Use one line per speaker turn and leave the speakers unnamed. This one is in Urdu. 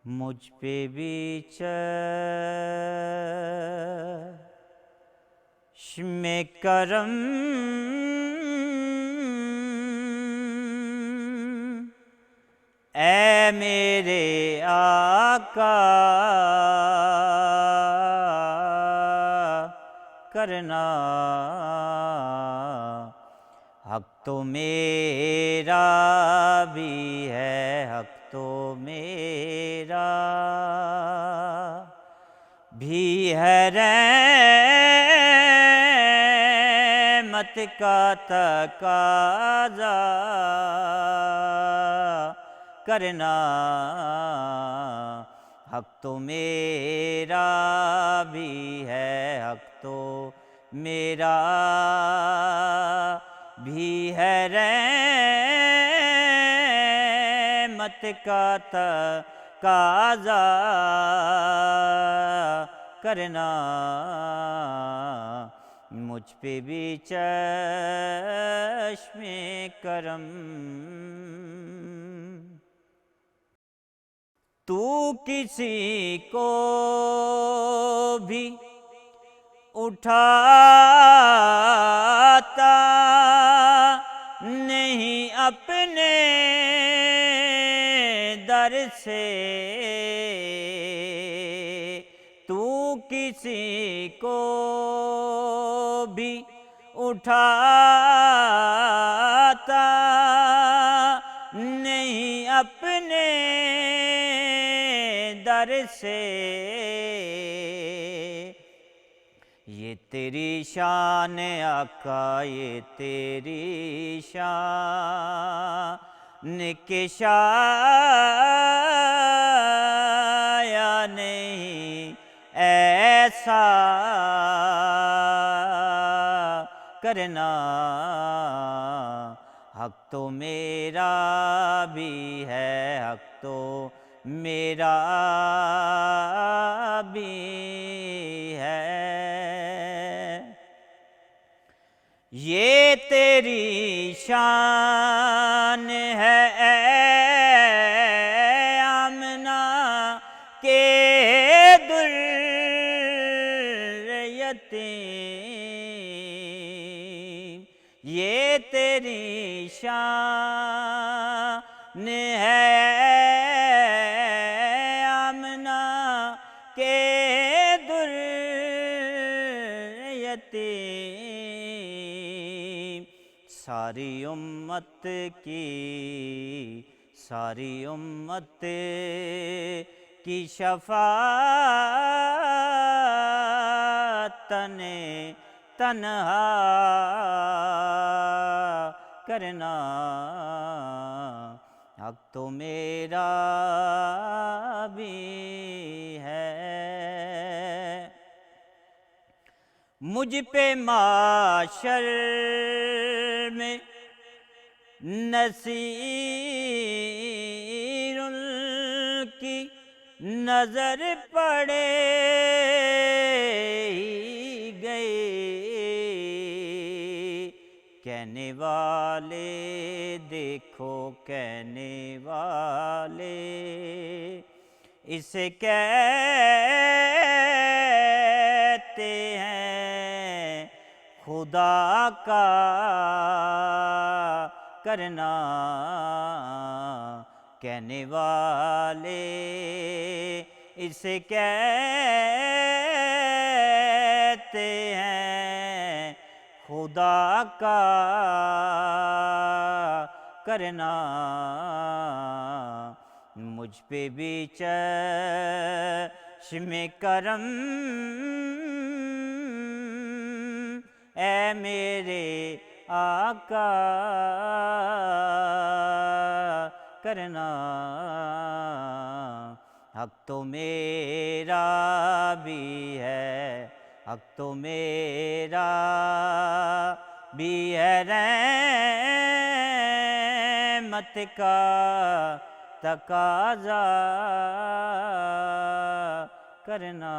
مجھ پہ بھی چشم کرم اے میرے آقا کرنا، حق تو میرا بھی ہے، حق تو میرا بھی ہے، رحمت کا تقاضا کرنا، حق تو میرا بھی ہے، حق تو میرا بھی ہے، رحمت کا تقاضا کرنا، مجھ پہ بھی چشم کرم۔ تو کسی کو بھی اٹھاتا نہیں اپنے در سے، تو کسی کو بھی اٹھاتا نہیں اپنے در سے، یہ تیری شان آقا، یہ تیری شان کہ شاید نہیں ایسا کرنا، حق تو میرا بھی ہے، حق تو میرا بھی ہے، یہ تیری شان ہے اے آمنہ کہ در یتیم، یہ تیری شان ہے آمنہ کہ در یتیم، ساری امت کی، ساری امت کی شفاعت تنہا کرنا، حق تو میرا بھی ہے، مجھ پہ معاشر میں نصیر کی نظر پڑے ہی گئے، کہنے والے دیکھو کہنے والے اسے کہتے ہیں خدا کا کرنا، کہنے والے اسے کہتے ہیں خدا کا کرنا، مجھ پہ بھی چشم کرم اے میرے آقا کرنا، حق تو میرا بھی ہے، حق تو میرا بھی ہے، رحمت کا تقاضا کرنا۔